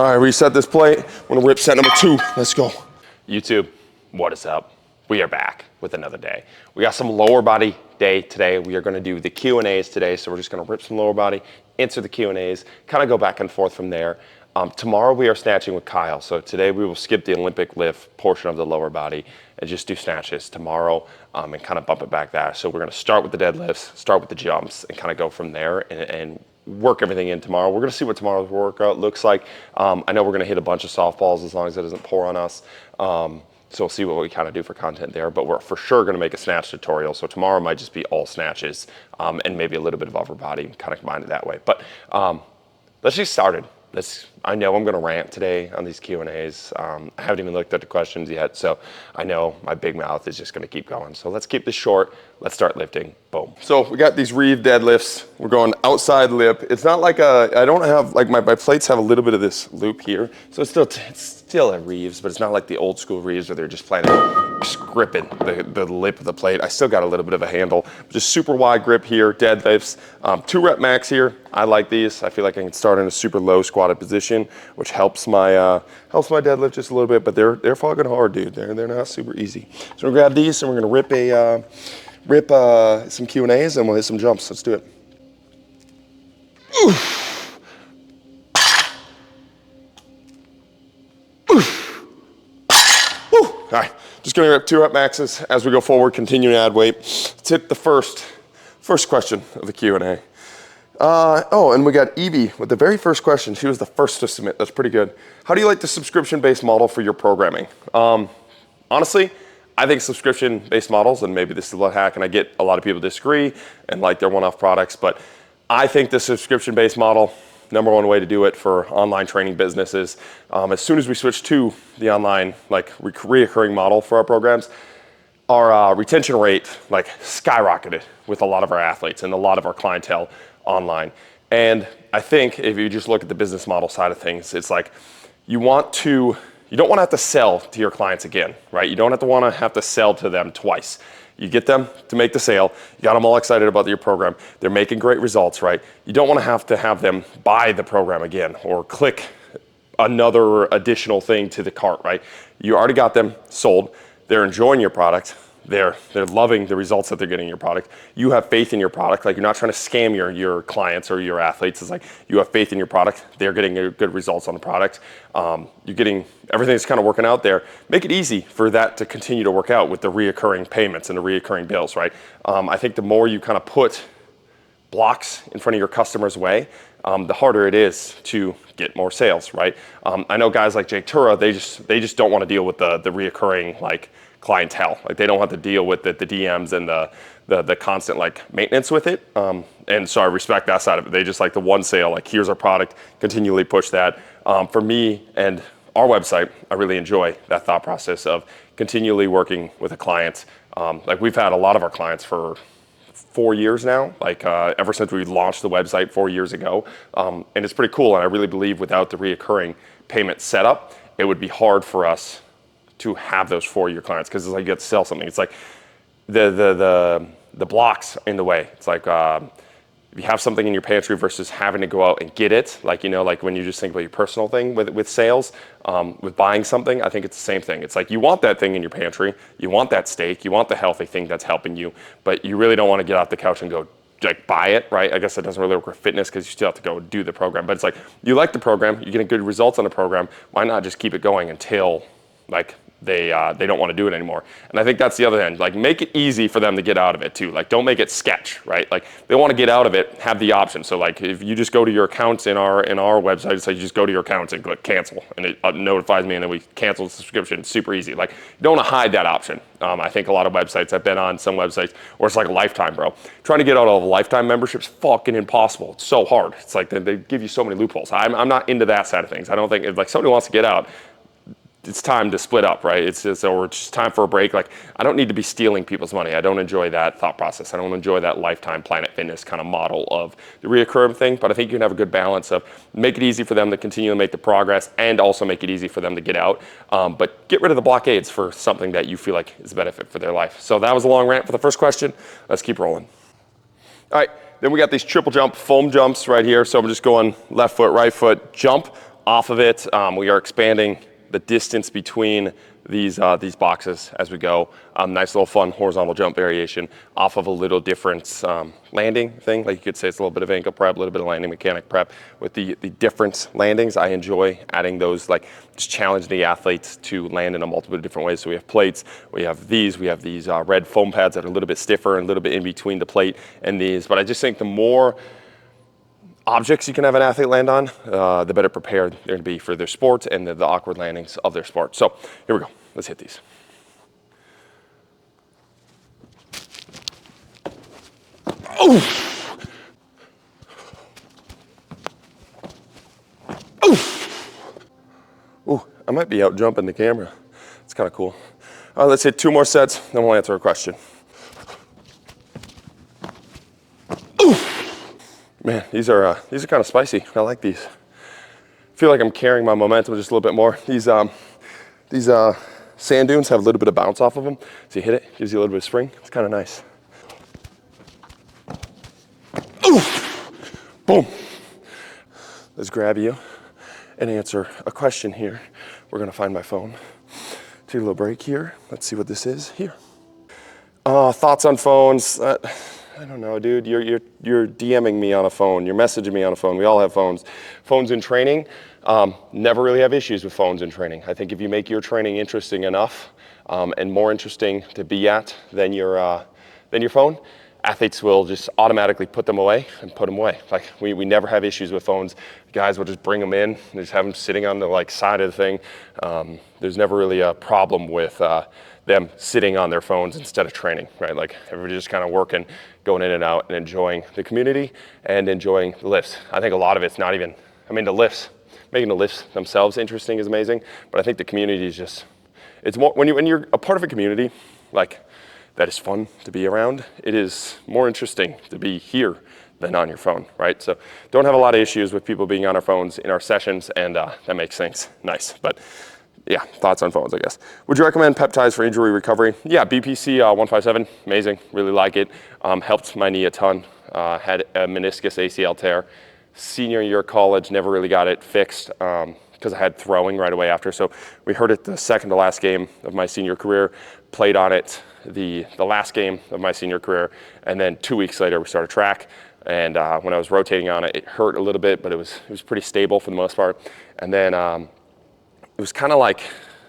All right, reset this plate. We're gonna rip set number 2. Let's go. YouTube, what is up? We are back with another day. We got some lower body day today. We are gonna do the Q&As today, so we're just gonna rip some lower body, answer the Q&As, kind of go back and forth from there. Tomorrow we are snatching with Kyle, so today we will skip the Olympic lift portion of the lower body and just do snatches tomorrow and kind of bump it back that. So we're gonna start with the deadlifts, start with the jumps, and kind of go from there and work everything in tomorrow. We're gonna see what tomorrow's workout looks like. I know we're gonna hit a bunch of softballs as long as it doesn't pour on us. So we'll see what we kind of do for content there, but we're for sure gonna make a snatch tutorial. So tomorrow might just be all snatches and maybe a little bit of upper body, kind of combine it that way. But let's get started. I know I'm gonna rant today on these Q&As. I haven't even looked at the questions yet, so I know my big mouth is just gonna keep going. So let's keep this short. Let's start lifting. Boom. So we got these reeve deadlifts. We're going outside lip. It's not like I don't have, like my plates have a little bit of this loop here. So it's still a reeves, but it's not like the old school reeves where they're just flat just gripping the lip of the plate. I still got a little bit of a handle. Just super wide grip here, deadlifts. 2 rep max here. I like these. I feel like I can start in a super low squatted position, which helps my deadlift just a little bit, but they're fucking hard, dude. They're not super easy. So we're gonna grab these and we're gonna rip some Q&As and we'll hit some jumps. Let's do it. Oof. Oof. Woo. All right, just gonna rip 2 rep maxes as we go forward, continue to add weight. Let's hit the first question of the Q&A. Oh, and we got Evie with the very first question. She was the first to submit. That's pretty good. How do you like the subscription-based model for your programming? Honestly, I think subscription-based models, and maybe this is a hack, and I get a lot of people disagree and like their one-off products, but I think the subscription-based model, number one way to do it for online training businesses. As soon as we switch to the online, like reoccurring model for our programs, our retention rate like skyrocketed with a lot of our athletes and a lot of our clientele online. And I think if you just look at the business model side of things, it's like you don't want to have to sell to your clients again, right? You don't have to sell to them twice. You get them to make the sale, you got them all excited about your program, they're making great results, right? You don't want to have them buy the program again or click another additional thing to the cart, right? You already got them sold, they're enjoying your product, they're loving the results that they're getting in your product. You have faith in your product. Like, you're not trying to scam your clients or your athletes. It's like you have faith in your product. They're getting good results on the product. You're getting everything that's kind of working out there. Make it easy for that to continue to work out with the reoccurring payments and the reoccurring bills, right? I think the more you kind of put blocks in front of your customer's way, the harder it is to get more sales, right? I know guys like Jake Tura, they just don't want to deal with the reoccurring like clientele. Like, they don't have to deal with the DMs and the constant like maintenance with it. And so I respect that side of it. They just like the one sale, like, here's our product, continually push that. For me and our website, I really enjoy that thought process of continually working with a client. Like, we've had a lot of our clients for 4 years now, like ever since we launched the website 4 years ago. And it's pretty cool. And I really believe without the reoccurring payment setup, it would be hard for us to have those 4-year clients, because it's like you get to sell something. It's like the blocks in the way. It's like if you have something in your pantry versus having to go out and get it, like, you know, like when you just think about your personal thing with sales, with buying something, I think it's the same thing. It's like you want that thing in your pantry, you want that steak, you want the healthy thing that's helping you, but you really don't want to get off the couch and go like buy it, right? I guess it doesn't really work with fitness because you still have to go do the program, but it's like you like the program, you're getting good results on the program, why not just keep it going until like they don't want to do it anymore. And I think that's the other end. Like, make it easy for them to get out of it too. Like, don't make it sketch, right? Like, they want to get out of it, have the option. So like, if you just go to your accounts in our website, it's like you just go to your accounts and click cancel, and it notifies me, and then we cancel the subscription. It's super easy. Like, you don't want to hide that option. I think a lot of websites, I've been on some websites where it's like a lifetime, bro. Trying to get out of a lifetime membership's fucking impossible. It's so hard. It's like they give you so many loopholes. I'm not into that side of things. I don't think, if like somebody wants to get out, it's time to split up, right? It's just time for a break. Like, I don't need to be stealing people's money. I don't enjoy that thought process. I don't enjoy that lifetime Planet Fitness kind of model of the reoccurring thing, but I think you can have a good balance of make it easy for them to continue to make the progress and also make it easy for them to get out. But get rid of the blockades for something that you feel like is a benefit for their life. So that was a long rant for the first question. Let's keep rolling. All right, then we got these triple jump foam jumps right here. So I'm just going left foot, right foot, jump off of it, we are expanding the distance between these boxes as we go. Nice little fun horizontal jump variation off of a little different landing thing. Like you could say it's a little bit of ankle prep, a little bit of landing mechanic prep. With the different landings, I enjoy adding those, like just challenge the athletes to land in a multiple of different ways. So we have plates, we have these red foam pads that are a little bit stiffer and a little bit in between the plate and these. But I just think the more objects you can have an athlete land on, the better prepared they're going to be for their sport and the awkward landings of their sport. So here we go. Let's hit these. Oh! Oh! Ooh, I might be out jumping the camera. It's kind of cool. All right, let's hit 2 more sets, then we'll answer a question. Ooh! Man, these are kind of spicy. I like these. I feel like I'm carrying my momentum just a little bit more. These sand dunes have a little bit of bounce off of them. So you hit it, gives you a little bit of spring. It's kind of nice. Ooh! Boom. Let's grab you and answer a question here. We're gonna find my phone. Take a little break here. Let's see what this is here. Thoughts on phones? I don't know, dude. You're DMing me on a phone. You're messaging me on a phone. We all have phones. Phones in training, never really have issues with phones in training. I think if you make your training interesting enough and more interesting to be at than your phone, athletes will just automatically put them away and put them away. Like we never have issues with phones. Guys will just bring them in and just have them sitting on the like side of the thing. There's never really a problem with them sitting on their phones instead of training, right? Like everybody's just kind of working, going in and out and enjoying the community and enjoying the lifts. I think a lot of it's not even, the lifts, making the lifts themselves interesting is amazing, but I think the community is just, it's more, when you're a part of a community, like that is fun to be around, it is more interesting to be here than on your phone, right? So don't have a lot of issues with people being on our phones in our sessions, and that makes things nice. But yeah, thoughts on phones, I guess. Would you recommend peptides for injury recovery? Yeah, BPC 157, amazing, really like it. Helped my knee a ton. Had a meniscus ACL tear. Senior year of college, never really got it fixed because I had throwing right away after. So we heard it the second to last game of my senior career, played on it the last game of my senior career, and then 2 weeks later we started track. And when I was rotating on it, it hurt a little bit, but it was pretty stable for the most part. And then it was kind of like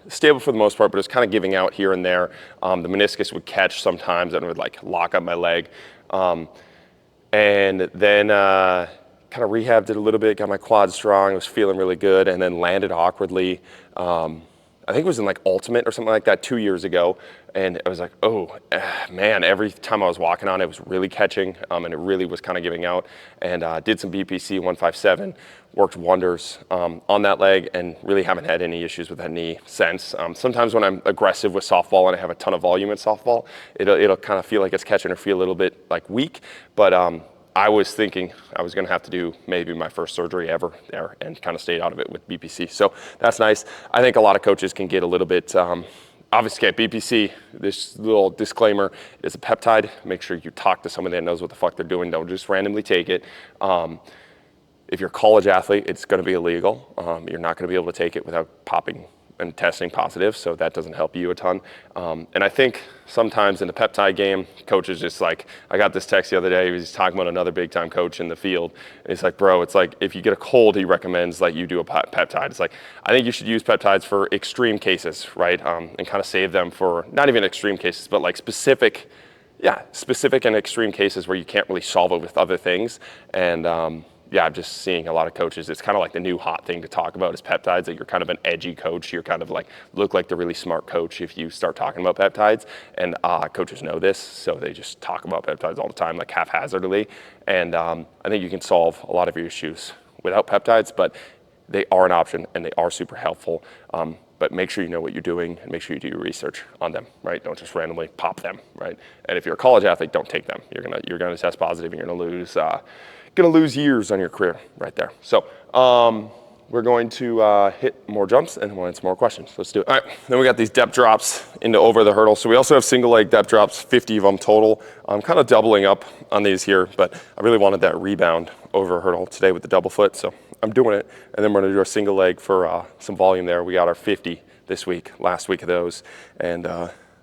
stable for the most part, but it was kind of giving out here and there. The meniscus would catch sometimes and it would like lock up my leg. And then kind of rehabbed it a little bit, got my quad strong, was feeling really good, and then landed awkwardly. I think it was in like Ultimate or something like that 2 years ago. And I was like, oh man, every time I was walking on it, was really catching and it really was kind of giving out. And did some BPC 157, worked wonders on that leg and really haven't had any issues with that knee since. Sometimes when I'm aggressive with softball and I have a ton of volume in softball, it'll kind of feel like it's catching or feel a little bit like weak. But I was thinking I was going to have to do maybe my first surgery ever there and kind of stayed out of it with BPC. So that's nice. I think a lot of coaches can get a little bit, obviously at BPC, this little disclaimer, is a peptide. Make sure you talk to somebody that knows what the fuck they're doing. Don't just randomly take it. If you're a college athlete, it's going to be illegal. You're not going to be able to take it without popping and testing positive, so that doesn't help you a ton. And I think sometimes in the peptide game, coaches just like, I got this text the other day, he was talking about another big time coach in the field, and he's like, bro, it's like, if you get a cold, he recommends like you do a peptide. It's like, I think you should use peptides for extreme cases, right? And kind of save them for, not even extreme cases, but like specific and extreme cases where you can't really solve it with other things. And yeah, I'm just seeing a lot of coaches. It's kind of like the new hot thing to talk about is peptides, that you're kind of an edgy coach. You're kind of like, look like the really smart coach if you start talking about peptides. And coaches know this, so they just talk about peptides all the time, like haphazardly. And I think you can solve a lot of your issues without peptides, but they are an option and they are super helpful. But make sure you know what you're doing and make sure you do your research on them, right? Don't just randomly pop them, right? And if you're a college athlete, don't take them. You're gonna test positive and you're gonna lose years on your career right there. So we're going to hit more jumps and we'll answer more questions. Let's do it. All right, then we got these depth drops into over the hurdle. So we also have single leg depth drops, 50 of them total. I'm kind of doubling up on these here, but I really wanted that rebound over hurdle today with the double foot. So I'm doing it. And then we're gonna do our single leg for some volume there. We got our 50 this week, last week of those. And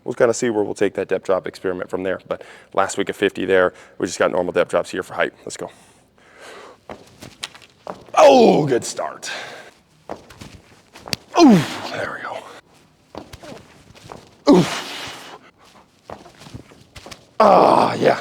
we'll kind of see where we'll take that depth drop experiment from there. But last week of 50 there, we just got normal depth drops here for height. Let's go. Oh, good start. Oh, there we go. Ooh. Ah, yeah.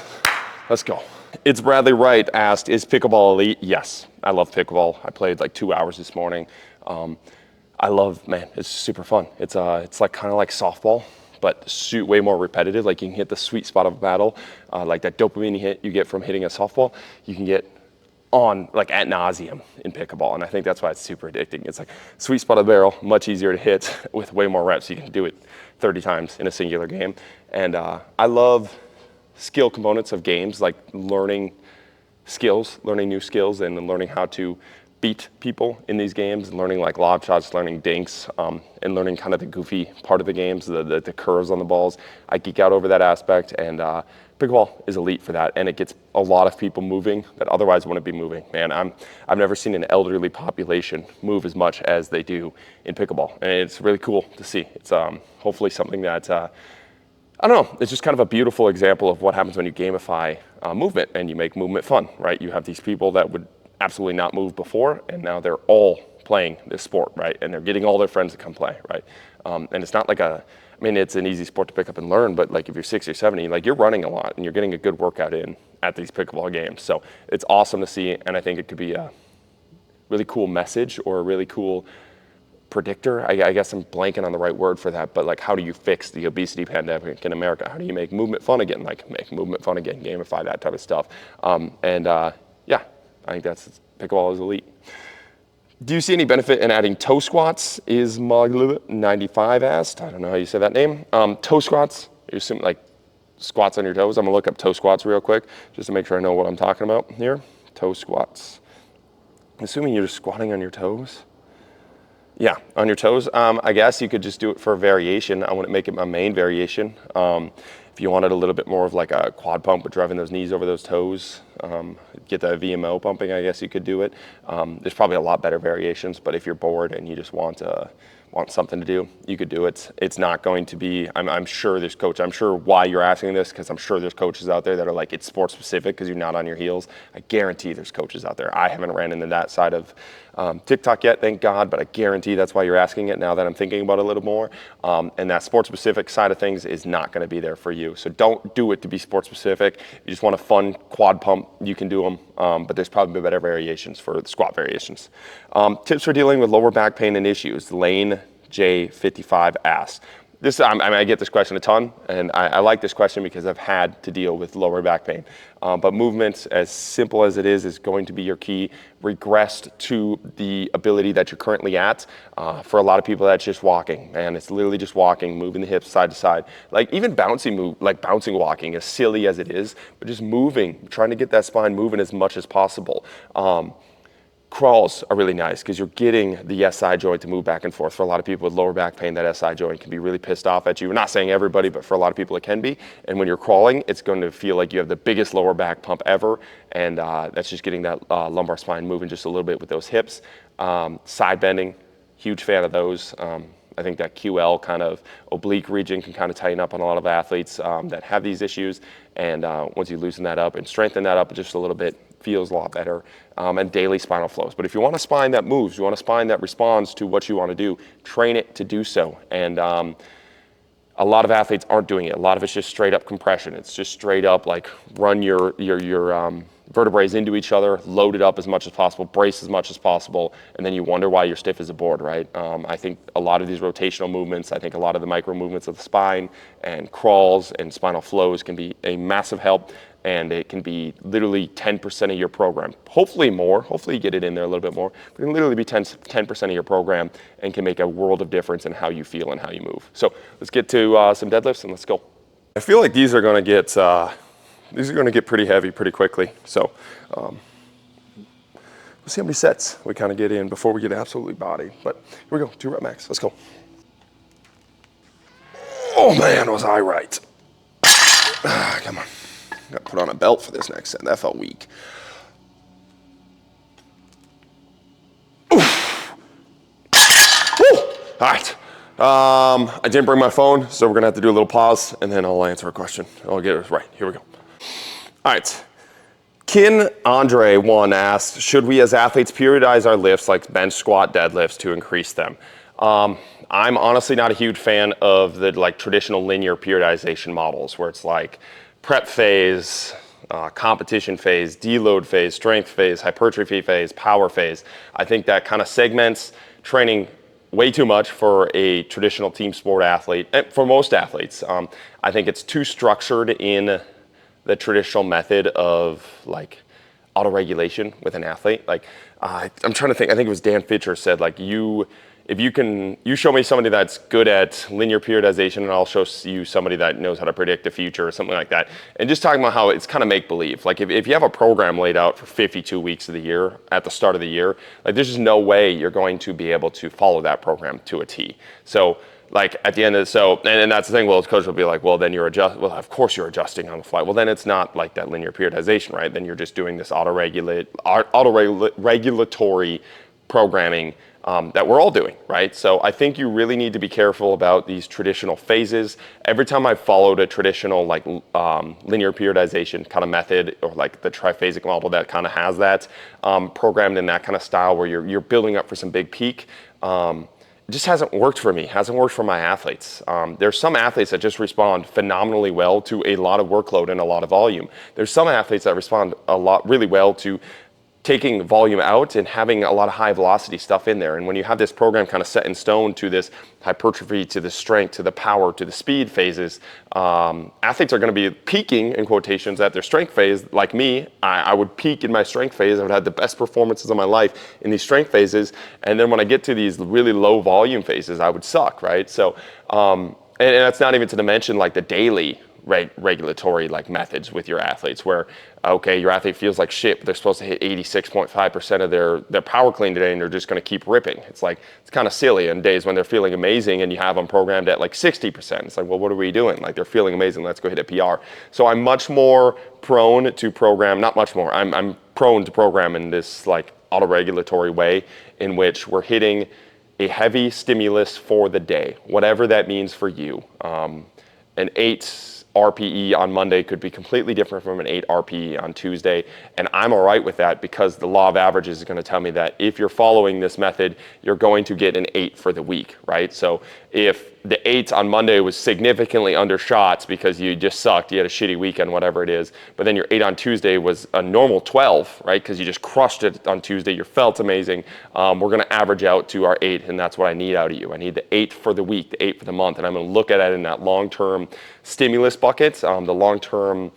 Let's go. It's Bradley Wright asked, is pickleball elite? Yes, I love pickleball. I played like 2 hours this morning. I love, man, it's super fun. It's like kind of like softball, but way more repetitive. Like you can hit the sweet spot of a battle, like that dopamine hit you get from hitting a softball, you can get on like ad nauseum in pickleball. And I think that's why it's super addicting. It's like sweet spot of the barrel, much easier to hit with way more reps. You can do it 30 times in a singular game. And I love skill components of games, like learning skills, learning new skills, and then learning how to beat people in these games, and learning like lob shots, learning dinks, and learning kind of the goofy part of the games, the curves on the balls. I geek out over that aspect, and pickleball is elite for that, and it gets a lot of people moving that otherwise wouldn't be moving. Man, I've never seen an elderly population move as much as they do in pickleball, and it's really cool to see. It's hopefully something that I don't know, it's just kind of a beautiful example of what happens when you gamify movement and you make movement fun, right? You have these people that would absolutely not move before, and now they're all playing this sport, right? And they're getting all their friends to come play, right? And it's not like it's an easy sport to pick up and learn, but like if you're 60 or 70, like you're running a lot and you're getting a good workout in at these pickleball games. So it's awesome to see, and I think it could be a really cool message or a really cool predictor. I guess I'm blanking on the right word for that, but like how do you fix the obesity pandemic in America? How do you make movement fun again? Like make movement fun again, gamify that type of stuff. Yeah, I think that's pickleball is elite. Do you see any benefit in adding toe squats? Is Mog95 asked. I don't know how you say that name. Toe squats, you're assuming like squats on your toes. I'm gonna look up toe squats real quick just to make sure I know what I'm talking about here. Toe squats. I'm assuming you're just squatting on your toes. Yeah, on your toes. I guess you could just do it for a variation. I wouldn't make it my main variation. If you wanted a little bit more of like a quad pump with driving those knees over those toes, get the VMO pumping, I guess you could do it. There's probably a lot better variations, but if you're bored and you just want something to do, you could do it. It's not going to be, I'm sure there's I'm sure why you're asking this, because I'm sure there's coaches out there that are like, it's sport specific because you're not on your heels. I guarantee there's coaches out there. I haven't ran into that side of TikTok yet, thank God, but I guarantee that's why you're asking it now that I'm thinking about it a little more. And that sport specific side of things is not going to be there for you. So don't do it to be sport specific. If you just want a fun quad pump, you can do them, but there's probably better variations for the squat variations. Tips for dealing with lower back pain and issues. Lane J55 asks. I get this question a ton, and I like this question because I've had to deal with lower back pain. But movement, as simple as it is going to be your key. Regressed to the ability that you're currently at. For a lot of people, that's just walking, man. It's literally just walking, moving the hips side to side. Like even bouncing walking, as silly as it is, but just moving, trying to get that spine moving as much as possible. Crawls are really nice because you're getting the SI joint to move back and forth. For a lot of people with lower back pain, that SI joint can be really pissed off at you. We're not saying everybody, but for a lot of people it can be. And when you're crawling, it's going to feel like you have the biggest lower back pump ever. And that's just getting that lumbar spine moving just a little bit with those hips. Side bending, huge fan of those. I think that QL kind of oblique region can kind of tighten up on a lot of athletes that have these issues. And once you loosen that up and strengthen that up just a little bit, feels a lot better. And daily spinal flows. But if you want a spine that moves, you want a spine that responds to what you want to do, train it to do so. And a lot of athletes aren't doing it. A lot of it's just straight up compression. It's just straight up like run your vertebrae into each other, load it up as much as possible, brace as much as possible, and then you wonder why you're stiff as a board, right? I think a lot of these rotational movements, I think a lot of the micro movements of the spine and crawls and spinal flows can be a massive help, and it can be literally 10% of your program. Hopefully more, hopefully you get it in there a little bit more, but it can literally be 10% of your program and can make a world of difference in how you feel and how you move. So let's get to some deadlifts and let's go. I feel like these are gonna get pretty heavy pretty quickly. So let's see how many sets we kind of get in before we get absolutely bodied. But here we go, 2 rep max, let's go. Oh man, was I right. Come on, got to put on a belt for this next set, that felt weak. All right. I didn't bring my phone, so we're gonna have to do a little pause, and then I'll answer a question. I'll get it right. Here we go. All right. Kin Andre 1 asks, should we as athletes periodize our lifts like bench, squat, deadlifts to increase them? I'm honestly not a huge fan of the like traditional linear periodization models where it's like prep phase, competition phase, deload phase, strength phase, hypertrophy phase, power phase. I think that kind of segments training way too much for a traditional team sport athlete, and for most athletes. I think it's too structured in the traditional method of like auto-regulation with an athlete. Like I'm trying to think, I think it was Dan Fitcher said like if you show me somebody that's good at linear periodization and I'll show you somebody that knows how to predict the future or something like that. And just talking about how it's kind of make-believe. Like if you have a program laid out for 52 weeks of the year at the start of the year, like there's just no way you're going to be able to follow that program to a T. So like at the end of and that's the thing, well, his coach will be like, well, then well, of course you're adjusting on the fly. Well, then it's not like that linear periodization, right? Then you're just doing this auto-regulatory programming that we're all doing, right? So I think you really need to be careful about these traditional phases. Every time I've followed a traditional like linear periodization kind of method or like the triphasic model that kind of has that programmed in that kind of style where you're building up for some big peak, it just hasn't worked for me, hasn't worked for my athletes. There's some athletes that just respond phenomenally well to a lot of workload and a lot of volume. There's some athletes that respond really well to taking volume out and having a lot of high velocity stuff in there. And when you have this program kind of set in stone to this hypertrophy, to the strength, to the power, to the speed phases, athletes are going to be peaking in quotations at their strength phase. Like me, I would peak in my strength phase. I would have the best performances of my life in these strength phases. And then when I get to these really low volume phases, I would suck, right? So, and that's not even to mention like the daily regulatory like methods with your athletes where, okay, your athlete feels like shit, but they're supposed to hit 86.5% of their power clean today and they're just going to keep ripping. It's like, it's kind of silly on days when they're feeling amazing and you have them programmed at like 60%. It's like, well, what are we doing? Like they're feeling amazing, let's go hit a PR. So I'm much more prone to program, not much more, I'm prone to program in this like auto-regulatory way in which we're hitting a heavy stimulus for the day, whatever that means for you. An 8 RPE on Monday could be completely different from an 8 RPE on Tuesday. And I'm all right with that because the law of averages is going to tell me that if you're following this method, you're going to get an 8 for the week, right? So if the 8 on Monday was significantly undershot because you just sucked, you had a shitty weekend, whatever it is, but then your 8 on Tuesday was a normal 12, right? Because you just crushed it on Tuesday, you felt amazing. We're going to average out to our 8, and that's what I need out of you. I need the 8 for the week, the 8 for the month, and I'm going to look at it in that long-term stimulus bucket, the long-term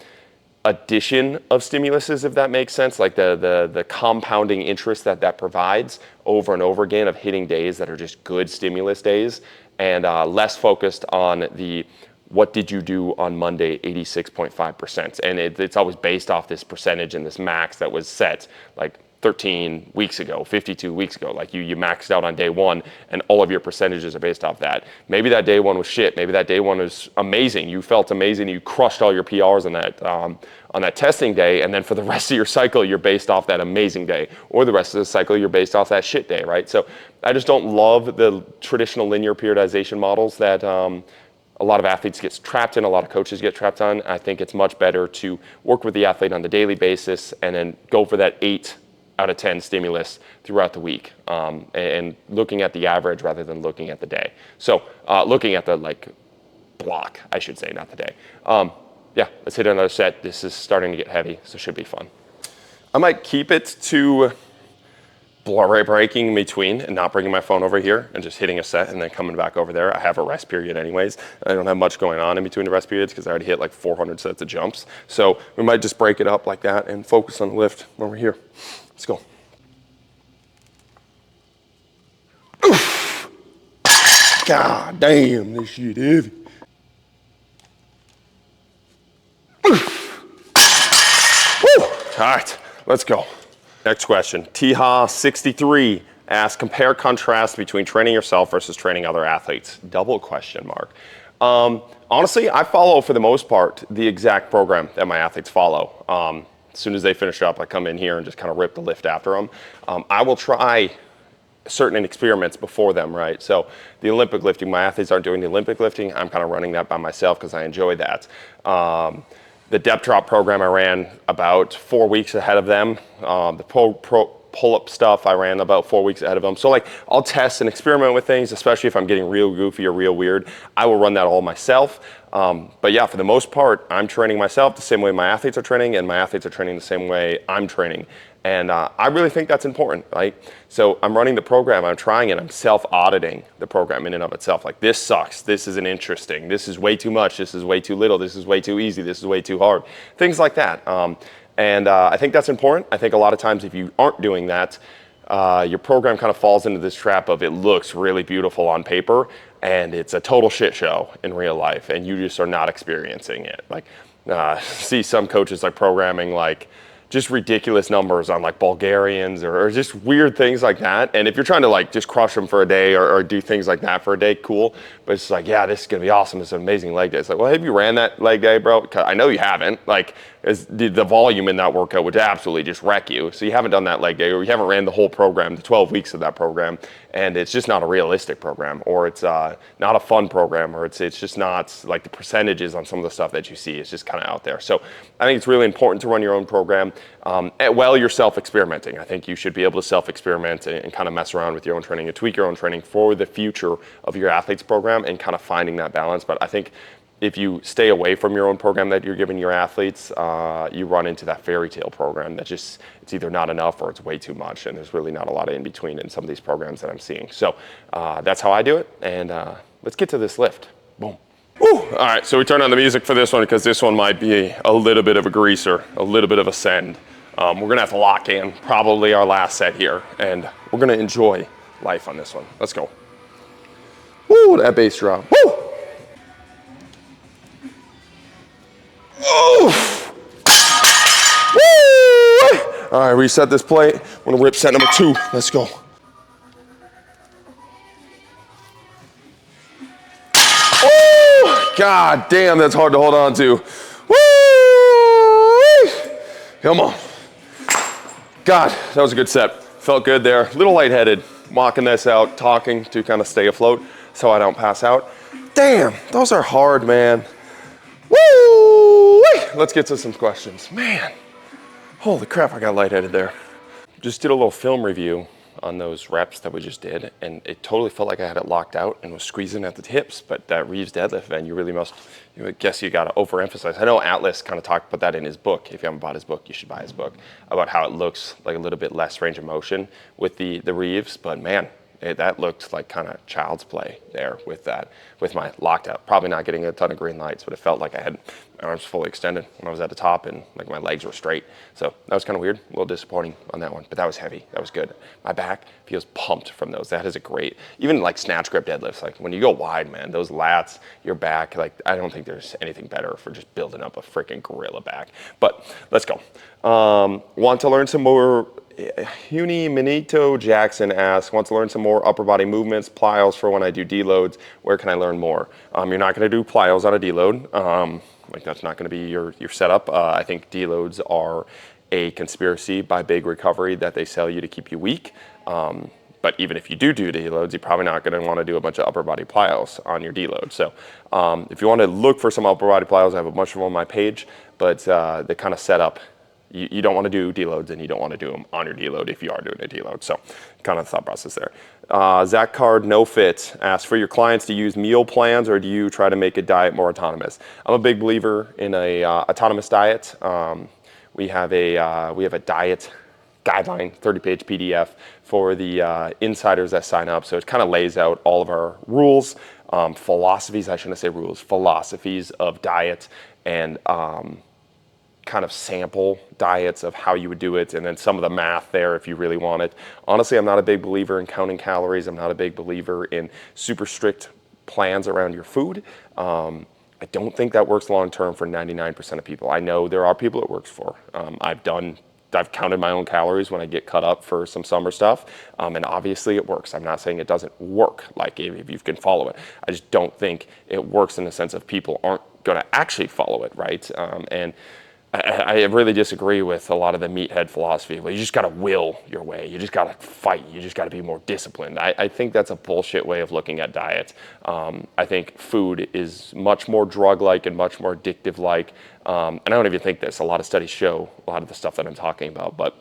addition of stimuluses, if that makes sense, like the compounding interest that provides over and over again of hitting days that are just good stimulus days, and less focused on the what did you do on Monday, 86.5%. And it's always based off this percentage and this max that was set like 13 weeks ago, 52 weeks ago. Like you maxed out on day one and all of your percentages are based off that. Maybe that day one was shit. Maybe that day one was amazing. You felt amazing. You crushed all your PRs on that testing day. And then for the rest of your cycle, you're based off that amazing day. Or the rest of the cycle, you're based off that shit day, right? So I just don't love the traditional linear periodization models that a lot of athletes get trapped in, a lot of coaches get trapped on. I think it's much better to work with the athlete on the daily basis and then go for that 8 out of 10 stimulus throughout the week, and looking at the average rather than looking at the day. So looking at the like block, I should say, not the day. Yeah, let's hit another set. This is starting to get heavy, so it should be fun. I might keep it to breaking in between and not bringing my phone over here and just hitting a set and then coming back over there. I have a rest period anyways. I don't have much going on in between the rest periods because I already hit like 400 sets of jumps. So we might just break it up like that and focus on the lift when we're here. Let's go. Oof. God damn, this shit heavy. Oof. Woo. All right, let's go. Next question. Tiha63 asks, compare contrast between training yourself versus training other athletes. Double question mark. Honestly, I follow for the most part the exact program that my athletes follow. As soon as they finish up, I come in here and just kind of rip the lift after them. I will try certain experiments before them, right? So the Olympic lifting, my athletes aren't doing the Olympic lifting. I'm kind of running that by myself because I enjoy that. The depth drop program I ran about 4 weeks ahead of them. The pull-up stuff I ran about 4 weeks ahead of them. So like I'll test and experiment with things, especially if I'm getting real goofy or real weird. I will run that all myself. But yeah, for the most part, I'm training myself the same way my athletes are training, and my athletes are training the same way I'm training. And I really think that's important, right? So I'm running the program, I'm trying it, I'm self-auditing the program in and of itself. Like, this sucks, this isn't interesting, this is way too much, this is way too little, this is way too easy, this is way too hard. Things like that. I think that's important. I think a lot of times if you aren't doing that, your program kind of falls into this trap of it looks really beautiful on paper, and it's a total shit show in real life, and you just are not experiencing it. Like, see some coaches like programming like just ridiculous numbers on like Bulgarians or just weird things like that. And if you're trying to like just crush them for a day or do things like that for a day, cool. But it's like, yeah, this is gonna be awesome. It's an amazing leg day. It's like, well, have you ran that leg day, bro? I know you haven't. Like, the volume in that workout would absolutely just wreck you. So you haven't done that leg day, or you haven't ran the whole program, the 12 weeks of that program, and it's just not a realistic program, or it's not a fun program, or it's just not like the percentages on some of the stuff that you see is just kind of out there. So I think it's really important to run your own program while you're self-experimenting. I think you should be able to self-experiment and kind of mess around with your own training and tweak your own training for the future of your athletes program and kind of finding that balance. But I think if you stay away from your own program that you're giving your athletes, you run into that fairy tale program that just, it's either not enough or it's way too much, and there's really not a lot of in between in some of these programs that I'm seeing. So that's how I do it, and let's get to this lift. Boom. Woo. All right, so we turn on the music for this one because this one might be a little bit of a greaser, a little bit of a send. We're gonna have to lock in probably our last set here, and we're gonna enjoy life on this one. Let's go. Woo, that bass drop. Woo! Oof. Woo! All right, reset this plate. We're gonna rip set number 2. Let's go. Oh, God damn, that's hard to hold on to. Woo! Come on. God, that was a good set. Felt good there. A little lightheaded, walking this out, talking to kind of stay afloat so I don't pass out. Damn, those are hard, man. Woo! Let's get to some questions. Man, holy crap, I got lightheaded there. Just did a little film review on those reps that we just did, and it totally felt like I had it locked out and was squeezing at the hips. But that Reeves deadlift, man, you really must, I guess you got to overemphasize. I know Atlas kind of talked about that in his book. If you haven't bought his book, you should buy his book, about how it looks like a little bit less range of motion with the Reeves. But man, that looked like kind of child's play there with that, with my locked out. Probably not getting a ton of green lights, but it felt like I had my arms fully extended when I was at the top and like my legs were straight. So that was kind of weird, a little disappointing on that one, but that was heavy, that was good. My back feels pumped from those. That is a great, even like snatch grip deadlifts, like when you go wide, man, those lats, your back, like I don't think there's anything better for just building up a freaking gorilla back. But let's go. Want to learn some more? Huni Minito Jackson asks, wants to learn some more upper body movements, plyos for when I do deloads. Where can I learn more? You're not going to do plyos on a deload. Like that's not going to be your setup. I think deloads are a conspiracy by Big Recovery that they sell you to keep you weak. But even if you do deloads, you're probably not going to want to do a bunch of upper body plyos on your deload. So if you want to look for some upper body plyos, I have a bunch of them on my page, but they kind of set up. You don't want to do deloads, and you don't want to do them on your deload if you are doing a deload. So kind of the thought process there. Zach Card, no fit, asks, for your clients to use meal plans, or do you try to make a diet more autonomous? I'm a big believer in a autonomous diet. We have a diet guideline, 30-page PDF for the insiders that sign up. So it kind of lays out all of our rules, philosophies, I shouldn't say rules, philosophies of diet, and kind of sample diets of how you would do it, and then some of the math there if you really want it. Honestly, I'm not a big believer in counting calories. I'm not a big believer in super strict plans around your food. I don't think that works long term for 99% of people. I know there are people it works for. I've counted my own calories when I get cut up for some summer stuff, and obviously it works. I'm not saying it doesn't work, like if you can follow it. I just don't think it works in the sense of people aren't going to actually follow it, right? And I really disagree with a lot of the meathead philosophy. Well, you just got to will your way. You just got to fight. You just got to be more disciplined. I think that's a bullshit way of looking at diet. I think food is much more drug-like and much more addictive-like. And I don't even think this. A lot of studies show a lot of the stuff that I'm talking about, but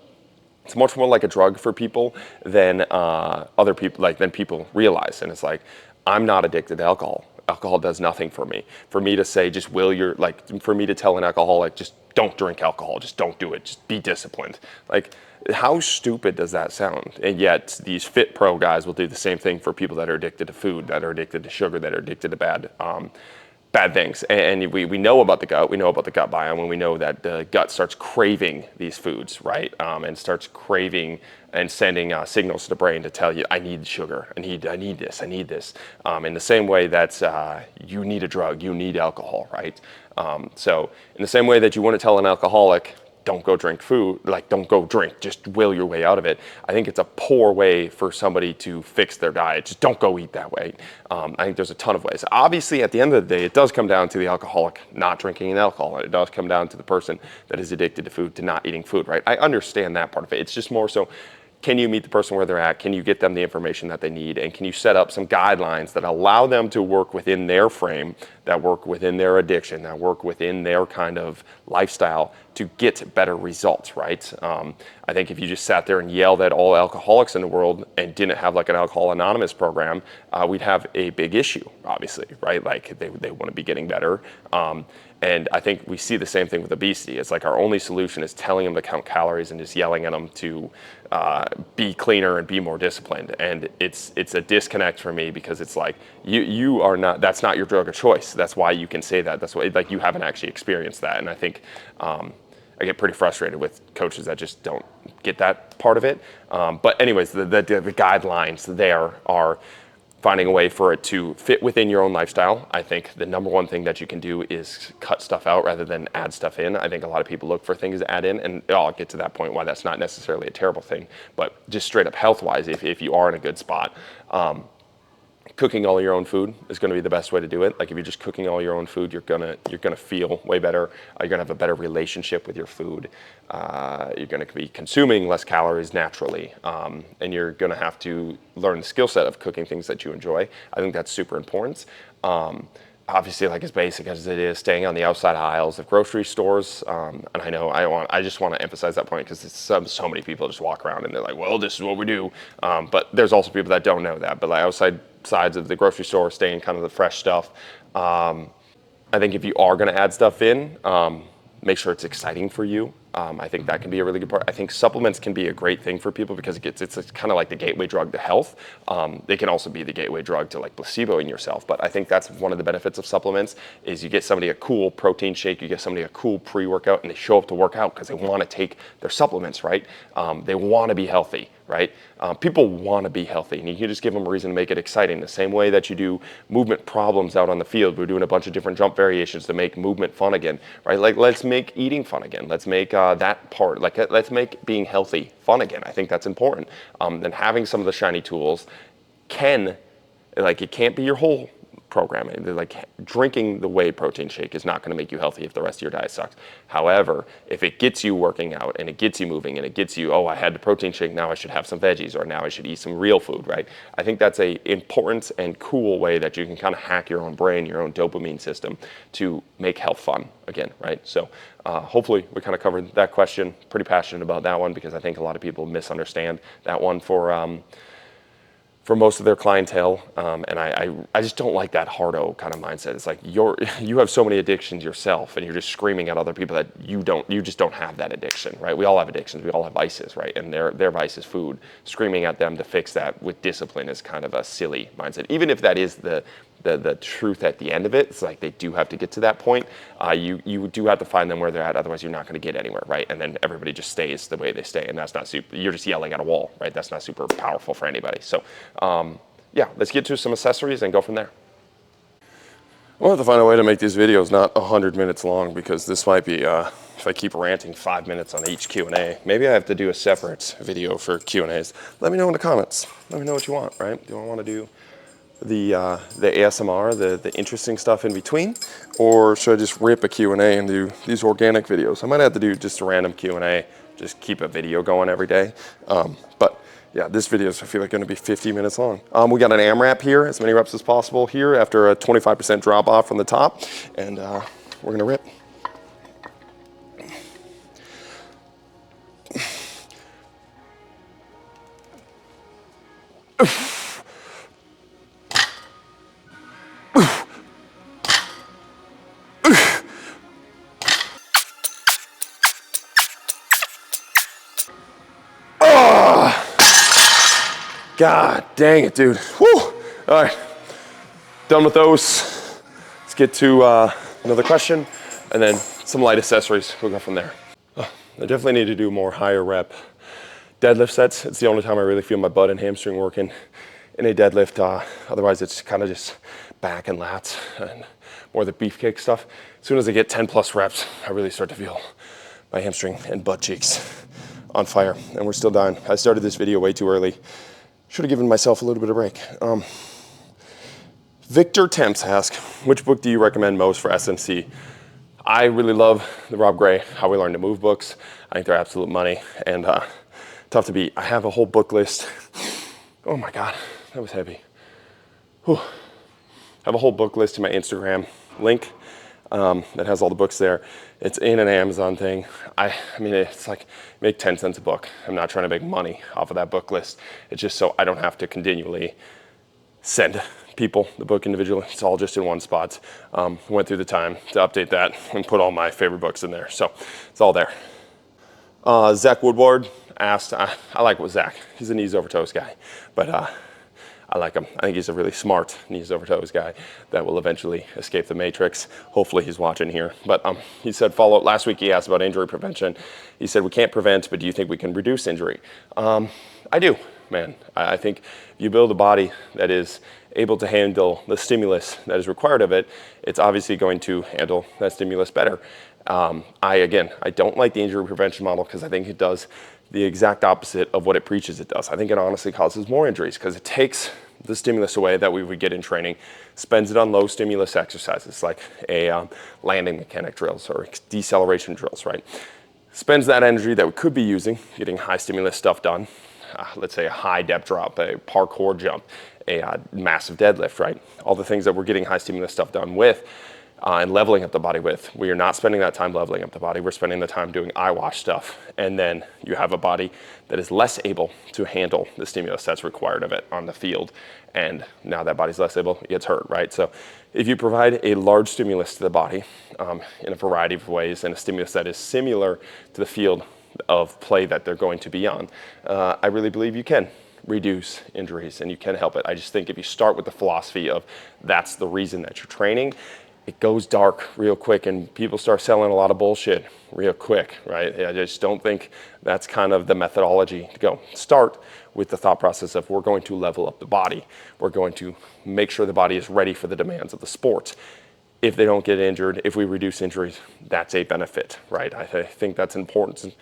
it's much more like a drug for people than other people, like than people realize. And it's like, I'm not addicted to alcohol. Alcohol does nothing for me. For me to say, just will your, like, for me to tell an alcoholic, just don't drink alcohol, just don't do it, just be disciplined. Like, how stupid does that sound? And yet these fit pro guys will do the same thing for people that are addicted to food, that are addicted to sugar, that are addicted to bad things. And we know about the gut. We know about the gut biome, and we know that the gut starts craving these foods, right? And starts craving and sending signals to the brain to tell you, I need sugar, I need this, I need this. In the same way that you need a drug, you need alcohol, right? So in the same way that you want to tell an alcoholic, don't go drink food, like don't go drink, just will your way out of it. I think it's a poor way for somebody to fix their diet. Just don't go eat that way. I think there's a ton of ways. Obviously, at the end of the day, it does come down to the alcoholic not drinking an alcohol. It does come down to the person that is addicted to food to not eating food, right? I understand that part of it. It's just more so, can you meet the person where they're at? Can you get them the information that they need? And can you set up some guidelines that allow them to work within their frame, that work within their addiction, that work within their kind of lifestyle to get better results, right? I think if you just sat there and yelled at all alcoholics in the world and didn't have like an Alcohol Anonymous program, we'd have a big issue, obviously, right? Like they want to be getting better. And I think we see the same thing with obesity. It's like our only solution is telling them to count calories and just yelling at them to be cleaner and be more disciplined. And it's a disconnect for me because it's like you are not, that's not your drug of choice. That's why you can say that. That's why, like, you haven't actually experienced that. And I think I get pretty frustrated with coaches that just don't get that part of it. But anyways, the guidelines there are finding a way for it to fit within your own lifestyle. I think the number one thing that you can do is cut stuff out rather than add stuff in. I think a lot of people look for things to add in, and I'll get to that point why that's not necessarily a terrible thing. But just straight up health-wise, if you are in a good spot, cooking all your own food is going to be the best way to do it. Like if you're just cooking all your own food, you're gonna feel way better. You're gonna have a better relationship with your food. You're gonna be consuming less calories naturally, and you're gonna have to learn the skill set of cooking things that you enjoy. I think that's super important. Obviously, like as basic as it is, staying on the outside aisles of grocery stores. And I know I just want to emphasize that point because so many people just walk around and they're like, well, this is what we do. But there's also people that don't know that. But like outside sides of the grocery store, staying kind of the fresh stuff. I think if you are going to add stuff in, make sure it's exciting for you. I think that can be a really good part. I think supplements can be a great thing for people because it's kind of like the gateway drug to health. They can also be the gateway drug to like placeboing yourself. But I think that's one of the benefits of supplements is you get somebody a cool protein shake, you get somebody a cool pre-workout, and they show up to work out because they want to take their supplements, right? They want to be healthy, right? People want to be healthy, and you can just give them a reason to make it exciting. The same way that you do movement problems out on the field. We're doing a bunch of different jump variations to make movement fun again, right? Like let's make eating fun again. Let's make that part, like let's make being healthy fun again. I think that's important. Then having some of the shiny tools it can't be your whole program. Like drinking the whey protein shake is not going to make you healthy if the rest of your diet sucks. However, if it gets you working out and it gets you moving and it gets you, oh, I had the protein shake, now I should have some veggies or now I should eat some real food, right? I think that's a important and cool way that you can kind of hack your own brain, your own dopamine system to make health fun again, right? So hopefully we kind of covered that question. Pretty passionate about that one because I think a lot of people misunderstand that one for most of their clientele, and I just don't like that hardo kind of mindset. It's like you have so many addictions yourself, and you're just screaming at other people that you just don't have that addiction, right? We all have addictions, we all have vices, right? And their vice is food. Screaming at them to fix that with discipline is kind of a silly mindset. Even if that is the truth at the end of it, it's like they do have to get to that point. You do have to find them where they're at, otherwise you're not going to get anywhere, right? And then everybody just stays the way they stay, and that's not super. You're just yelling at a wall, right? That's not super powerful for anybody. So, yeah, let's get to some accessories and go from there. We'll have to find a way to make these videos not 100 minutes long because this might be, if I keep ranting 5 minutes on each Q&A, maybe I have to do a separate video for Q&As. Let me know in the comments. Let me know what you want, right? Do I want to do the ASMR, the interesting stuff in between, or should I just rip a Q&A and do these organic videos? I might have to do just a random Q&A, just keep a video going every day. But yeah, this video is, I feel like, going to be 50 minutes long. We got an AMRAP here, as many reps as possible here after a 25% drop off from the top, and we're going to rip. God dang it, dude. Woo! All right, done with those. Let's get to another question and then some light accessories. We'll go from there. I definitely need to do more higher rep deadlift sets. It's the only time I really feel my butt and hamstring working in a deadlift. Otherwise, it's kind of just back and lats and more the beefcake stuff. As soon as I get 10 plus reps, I really start to feel my hamstring and butt cheeks on fire, and we're still dying. I started this video way too early. Should have given myself a little bit of break. Victor Temps asks, which book do you recommend most for SNC? I really love the Rob Gray How We Learn to Move books. I think they're absolute money and tough to beat. I have a whole book list. Oh my God, that was heavy. Whew. I have a whole book list in my Instagram link that has all the books there. It's in an Amazon thing. I mean, it's like make 10 cents a book. I'm not trying to make money off of that book list. It's just so I don't have to continually send people the book individually. It's all just in one spot. Went through the time to update that and put all my favorite books in there. So it's all there. Zach Woodward asked, I like what Zach, he's a knees over toes guy, but I like him. I think he's a really smart knees over toes guy that will eventually escape the matrix. Hopefully he's watching here. But he said, last week he asked about injury prevention. He said, we can't prevent, but do you think we can reduce injury? I do, man. I think you build a body that is able to handle the stimulus that is required of it, it's obviously going to handle that stimulus better. I don't like the injury prevention model because I think it does the exact opposite of what it preaches it does. I think it honestly causes more injuries because it takes the stimulus away that we would get in training, spends it on low stimulus exercises like a landing mechanic drills or deceleration drills, right? Spends that energy that we could be using getting high stimulus stuff done, let's say a high depth drop, a parkour jump, a massive deadlift, right? All the things that we're getting high stimulus stuff done with and leveling up the body with. We are not spending that time leveling up the body. We're spending the time doing eye wash stuff. And then you have a body that is less able to handle the stimulus that's required of it on the field. And now that body's less able, it gets hurt, right? So if you provide a large stimulus to the body in a variety of ways and a stimulus that is similar to the field of play that they're going to be on, I really believe you can reduce injuries and you can help it. I just think if you start with the philosophy of that's the reason that you're training, it goes dark real quick and people start selling a lot of bullshit real quick, right? I just don't think that's kind of the methodology to go. Start with the thought process of we're going to level up the body. We're going to make sure the body is ready for the demands of the sport. If they don't get injured, if we reduce injuries, that's a benefit, right? I think that's important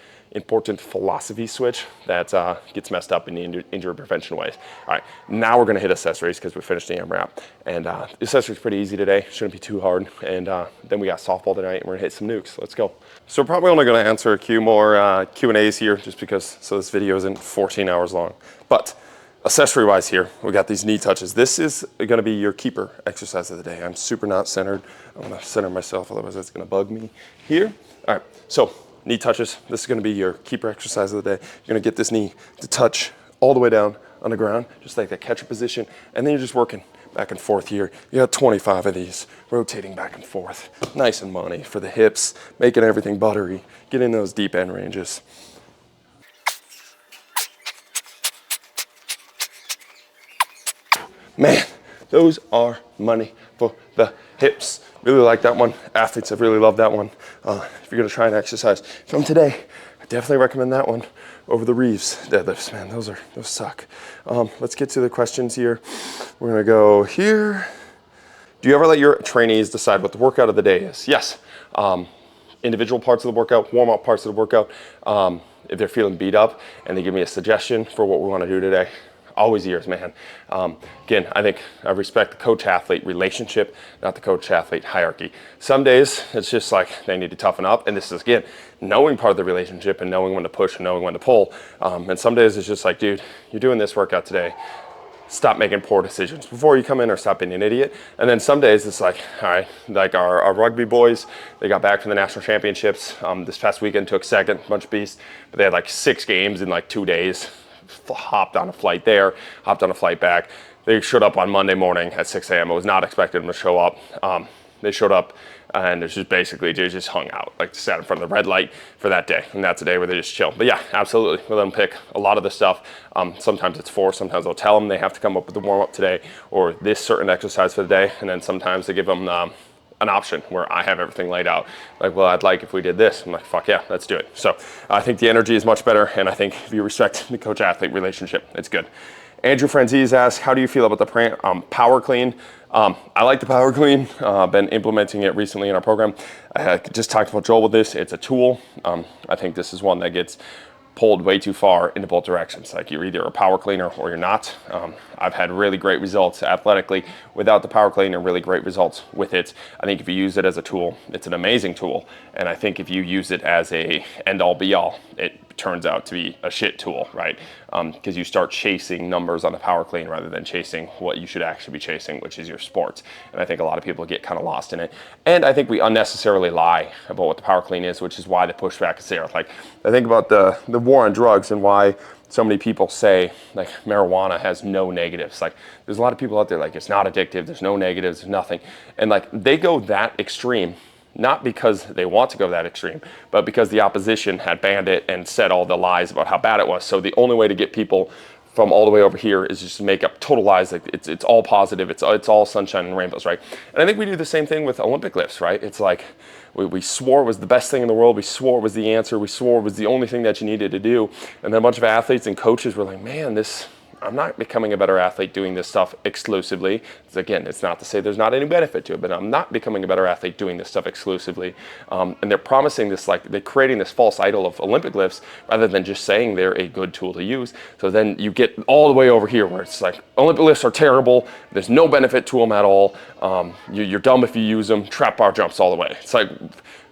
philosophy switch that gets messed up in the injury prevention ways. All right, now we're gonna hit accessories because we finished the AMRAP. And accessories pretty easy today, shouldn't be too hard. And then we got softball tonight and we're gonna hit some nukes. Let's go. So we're probably only gonna answer a few more Q&As here just because, so this video isn't 14 hours long. But accessory wise here, we got these knee touches. This is gonna be your keeper exercise of the day. I'm super not centered. I'm gonna center myself, otherwise that's gonna bug me here. All right, so knee touches. This is gonna be your keeper exercise of the day. You're gonna get this knee to touch all the way down on the ground, just like that catcher position, and then you're just working back and forth here. You got 25 of these, rotating back and forth. Nice and money for the hips, making everything buttery, getting those deep end ranges. Man, those are money for the hips. Really like that one. Athletes have really loved that one. If you're gonna try and exercise from today, I definitely recommend that one over the Reeves deadlifts. Man, those suck. Let's get to the questions here. We're gonna go here. Do you ever let your trainees decide what the workout of the day is? Yes. Individual parts of the workout, warm-up parts of the workout. If they're feeling beat up and they give me a suggestion for what we wanna do today, always years, man. Again, I think I respect the coach-athlete relationship, not the coach-athlete hierarchy. Some days it's just like they need to toughen up, and this is, again, knowing part of the relationship and knowing when to push and knowing when to pull. And some days it's just like, dude, you're doing this workout today. Stop making poor decisions before you come in, or stop being an idiot. And then some days it's like, all right, like our rugby boys, they got back from the national championships this past weekend, took second, bunch of beasts, but they had like 6 games in like 2 days, hopped on a flight there, hopped on a flight back. They showed up on Monday morning at 6 a.m. I was not expecting them to show up. They showed up and it's just basically, they just hung out, like sat in front of the red light for that day. And that's a day where they just chill. But yeah, absolutely. We'll let them pick a lot of the stuff. Sometimes it's forced. Sometimes I'll tell them they have to come up with the warm up today or this certain exercise for the day. And then sometimes they give them an option where I have everything laid out. Like, well, I'd like if we did this. I'm like, fuck yeah, let's do it. So I think the energy is much better. And I think if you respect the coach-athlete relationship, it's good. Andrew Franzese asks, how do you feel about the power clean? I like the power clean. Been implementing it recently in our program. I just talked about Joel with this. It's a tool. I think this is one that gets pulled way too far into both directions. Like, you're either a power cleaner or you're not. I've had really great results athletically without the power cleaner, really great results with it. I think if you use it as a tool, it's an amazing tool. And I think if you use it as a end all be all, it turns out to be a shit tool, right? Because you start chasing numbers on the power clean rather than chasing what you should actually be chasing, which is your sports. And I think a lot of people get kind of lost in it. And I think we unnecessarily lie about what the power clean is, which is why the pushback is there. Like, I think about the war on drugs and why so many people say like marijuana has no negatives. Like, there's a lot of people out there like, it's not addictive, there's no negatives, there's nothing. And like, they go that extreme, not because they want to go that extreme, but because the opposition had banned it and said all the lies about how bad it was. So the only way to get people from all the way over here is just to make up total lies. Like, it's all positive, it's all sunshine and rainbows, right? And I think we do the same thing with Olympic lifts, right? It's like, we swore it was the best thing in the world. We swore it was the answer. We swore it was the only thing that you needed to do. And then a bunch of athletes and coaches were like, man, I'm not becoming a better athlete doing this stuff exclusively. Again, it's not to say there's not any benefit to it, but I'm not becoming a better athlete doing this stuff exclusively. And they're promising this, like, they're creating this false idol of Olympic lifts rather than just saying they're a good tool to use. So then you get all the way over here where it's like, Olympic lifts are terrible. There's no benefit to them at all. You're dumb if you use them. Trap bar jumps all the way. It's like,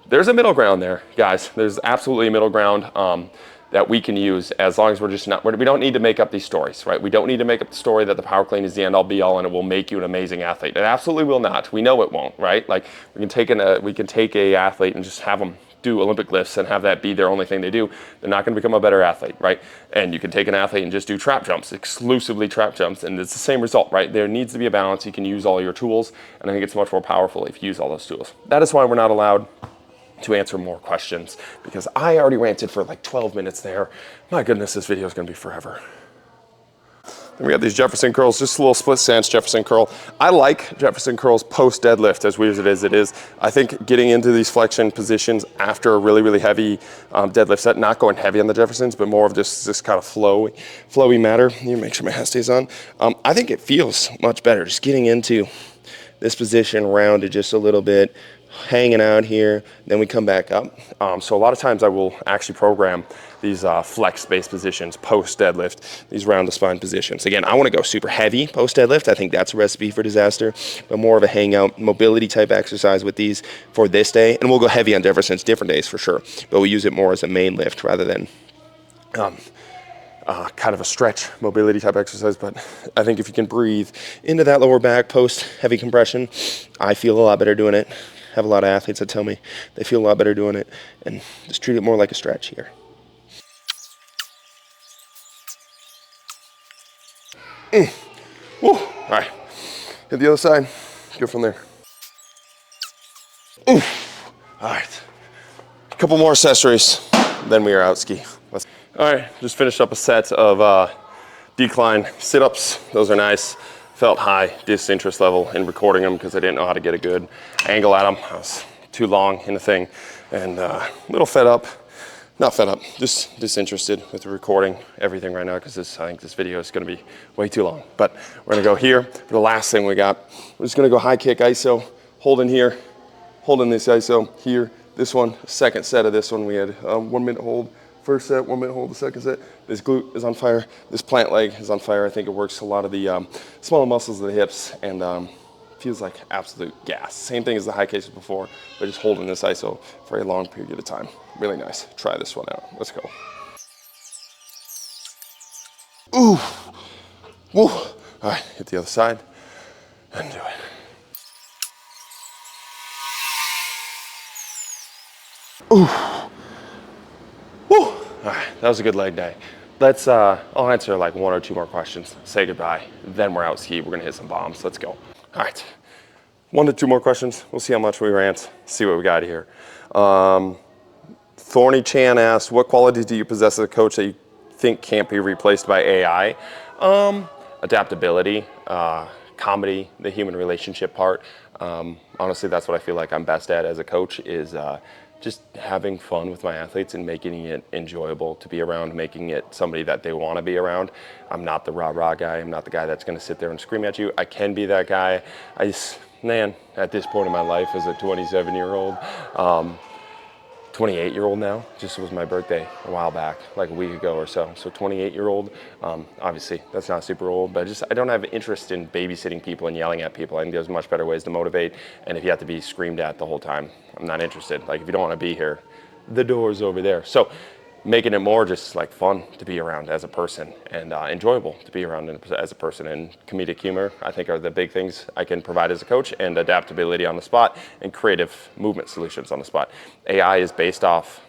there's a middle ground there, guys. There's absolutely a middle ground. That we can use as long as we're just not, we don't need to make up these stories, right? We don't need to make up the story that the power clean is the end all be all and it will make you an amazing athlete. It absolutely will not. We know it won't, right? Like, we can take a athlete and just have them do Olympic lifts and have that be their only thing they do. They're not going to become a better athlete, right? And you can take an athlete and just do trap jumps, exclusively trap jumps, and it's the same result, right? There needs to be a balance. You can use all your tools, and I think it's much more powerful if you use all those tools. That is why we're not allowed to answer more questions, because I already ranted for like 12 minutes there. My goodness, this video is going to be forever. Then we got these Jefferson curls, just a little split stance Jefferson curl. I like Jefferson curls post deadlift, as weird as it is. I think getting into these flexion positions after a really, really heavy deadlift set, not going heavy on the Jeffersons, but more of just this kind of flowy matter. You make sure my hat stays on. I think it feels much better just getting into this position, rounded just a little bit, hanging out here, then we come back up. So a lot of times I will actually program these flex-based positions post-deadlift, these round the spine positions. Again, I want to go super heavy post-deadlift. I think that's a recipe for disaster, but more of a hangout mobility type exercise with these for this day. And we'll go heavy on Jeffersons different days for sure, but we use it more as a main lift rather than kind of a stretch mobility type exercise. But I think if you can breathe into that lower back post heavy compression, I feel a lot better doing it. Have a lot of athletes that tell me they feel a lot better doing it, and just treat it more like a stretch here. Woo. All right, hit the other side, go from there. All right, a couple more accessories, then we are out ski. All right, just finished up a set of decline sit-ups. Those are nice. Felt high disinterest level in recording them because I didn't know how to get a good angle at them. I was too long in the thing, and a little fed up. Not fed up, just disinterested with the recording everything right now because I think this video is going to be way too long. But we're going to go here for the last thing we got. We're just going to go high kick iso, holding here, holding this iso here. This one, second set of this one, we had 1 minute hold, First set, 1 minute hold, the second set. This glute is on fire. This plant leg is on fire. I think it works a lot of the smaller muscles of the hips and feels like absolute gas. Same thing as the high cases before, but just holding this iso for a long period of time. Really nice. Try this one out. Let's go. Ooh. Woo. All right, hit the other side and do it. Ooh. Woo. All right, that was a good leg day. Let's, I'll answer like 1 or 2 more questions, say goodbye, then we're out ski. We're gonna hit some bombs. Let's go. All right, 1 to 2 more questions. We'll see how much we rant, see what we got here. Thorny Chan asked, what qualities do you possess as a coach that you think can't be replaced by AI? Adaptability, comedy, the human relationship part. Honestly, that's what I feel like I'm best at as a coach is just having fun with my athletes and making it enjoyable to be around, making it somebody that they want to be around. I'm not the rah-rah guy. I'm not the guy that's going to sit there and scream at you. I can be that guy. Man, at this point in my life as a 27-year-old, 28-year-old now, just was my birthday a while back, like a week ago or so. So 28-year-old, obviously that's not super old, but I don't have interest in babysitting people and yelling at people. I think there's much better ways to motivate. And if you have to be screamed at the whole time, I'm not interested. Like if you don't want to be here, the door's over there. So making it more just like fun to be around as a person and enjoyable to be around as a person, and comedic humor I think are the big things I can provide as a coach, and adaptability on the spot and creative movement solutions on the spot. AI is based off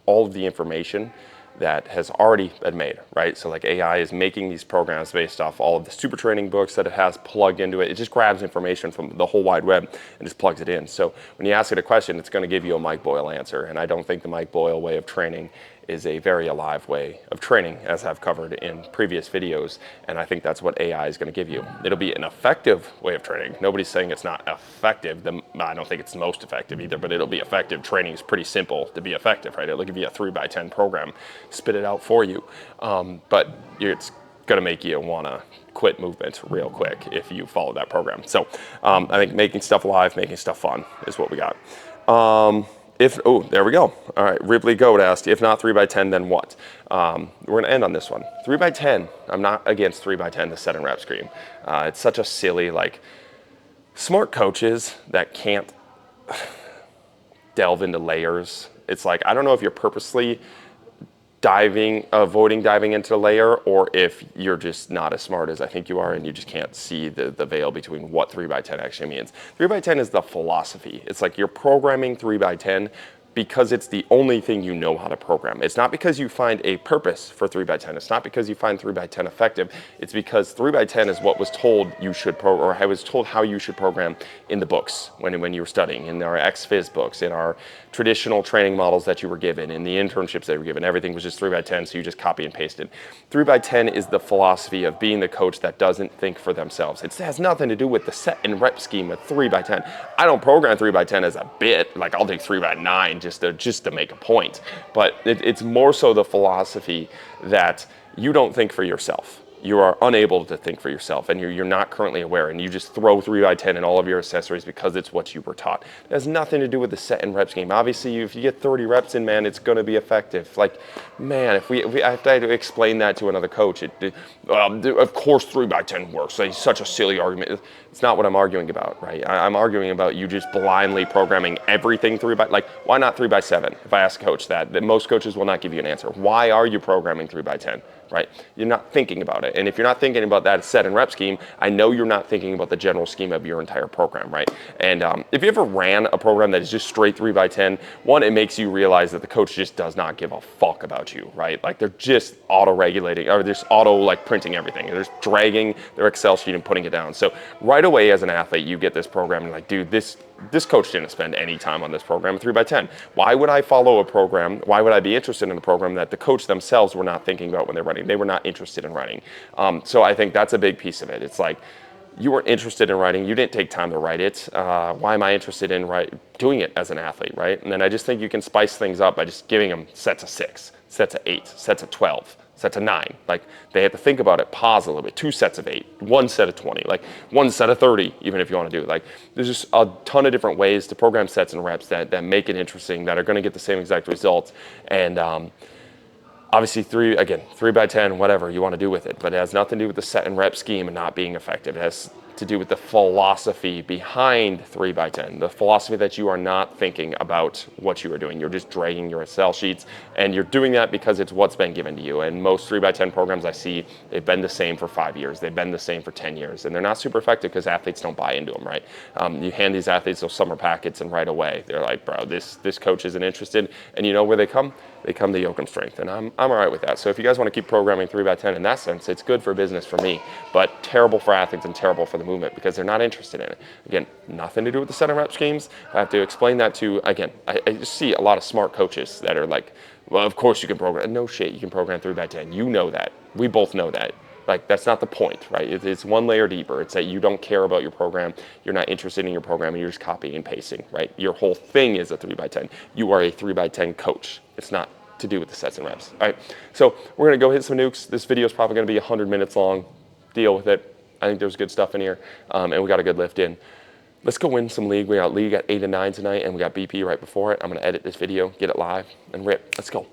all of the information that has already been made, right? So like AI is making these programs based off all of the super training books that it has plugged into it. It just grabs information from the whole wide web and just plugs it in. So when you ask it a question, it's going to give you a Mike Boyle answer. And I don't think the Mike Boyle way of training is a very alive way of training, as I've covered in previous videos. And I think that's what AI is going to give you. It'll be an effective way of training. Nobody's saying it's not effective. I don't think it's the most effective either, but it'll be effective. Training is pretty simple to be effective, right? It'll give you a 3x10 program, spit it out for you. But it's going to make you want to quit movement real quick if you follow that program. So I think making stuff alive, making stuff fun is what we got. There we go. All right, Ripley Goat asked, if not 3x10, then what? We're gonna end on this one. 3x10, I'm not against 3x10, the set and rep scheme. It's such a silly, like, smart coaches that can't delve into layers. It's like, I don't know if you're purposely avoiding diving into the layer, or if you're just not as smart as I think you are and you just can't see the veil between what 3x10 actually means. 3x10 is the philosophy. It's like you're programming 3x10 because it's the only thing you know how to program. It's not because you find a purpose for 3x10. It's not because you find 3x10 effective. It's because 3x10 is what was told you should or I was told how you should program in the books when you were studying, in our ex-phys books, in our traditional training models that you were given, in the internships that you were given. Everything was just 3x10, so you just copy and pasted. 3x10 is the philosophy of being the coach that doesn't think for themselves. It has nothing to do with the set and rep scheme of 3x10. I don't program 3x10 as a bit. Like I'll do 3x9 just to make a point. But it's more so the philosophy that you don't think for yourself. You are unable to think for yourself, and you're not currently aware, and you just throw 3x10 in all of your accessories because it's what you were taught. It has nothing to do with the set and reps game. Obviously, if you get 30 reps in, man, it's going to be effective. Like, man, if I have to explain that to another coach, of course 3x10 works. Like, it's such a silly argument. It's not what I'm arguing about, right? I'm arguing about you just blindly programming everything like, why not 3x7? If I ask a coach that most coaches will not give you an answer. Why are you programming 3x10? Right? You're not thinking about it. And if you're not thinking about that set and rep scheme, I know you're not thinking about the general scheme of your entire program, right? And if you ever ran a program that is just straight 3x10, one, it makes you realize that the coach just does not give a fuck about you, right? Like they're just auto-regulating, or they're just like printing everything. They're just dragging their Excel sheet and putting it down. So right away as an athlete, you get this program and like, dude, this coach didn't spend any time on this program, 3x10. Why would I follow a program? Why would I be interested in a program that the coach themselves were not thinking about when they're running? They were not interested in running. So I think that's a big piece of it. It's like, you weren't interested in writing. You didn't take time to write it. Why am I interested in doing it as an athlete, right? And then I just think you can spice things up by just giving them sets of 6, sets of 8, sets of 12. Sets of 9. Like they have to think about it, pause a little bit. 2 sets of 8, 1 set of 20, like 1 set of 30, even if you want to do it. Like there's just a ton of different ways to program sets and reps that make it interesting, that are going to get the same exact results. And Obviously 3x10, whatever you want to do with it, but it has nothing to do with the set and rep scheme and not being effective. It has to do with the philosophy behind 3x10, the philosophy that you are not thinking about what you are doing. You're just dragging your Excel sheets, and you're doing that because it's what's been given to you. And most 3x10 programs I see, they've been the same for 5 years. They've been the same for 10 years, and they're not super effective because athletes don't buy into them, right? You hand these athletes those summer packets, and right away they're like, bro, this coach isn't interested. And you know where they come? They come to Yoakum Strength, and I'm all right with that. So if you guys want to keep programming 3x10 in that sense, it's good for business for me, but terrible for athletes and terrible for the movement because they're not interested in it. Again, nothing to do with the set and rep schemes. I have to explain that to, again, I just see a lot of smart coaches that are like, well, of course you can program. No shit, you can program 3x10. You know that. We both know that. Like, that's not the point, right? It's one layer deeper. It's that you don't care about your program. You're not interested in your program, and you're just copying and pasting, right? Your whole thing is a 3x10. You are a 3x10 coach. It's not to do with the sets and reps. All right, so we're gonna go hit some nukes. This video is probably gonna be 100 minutes long. Deal with it. I think there's good stuff in here, and we got a good lift in. Let's go win some league. We got league at 8 and 9 tonight, and we got BP right before it. I'm gonna edit this video, get it live, and rip. Let's go.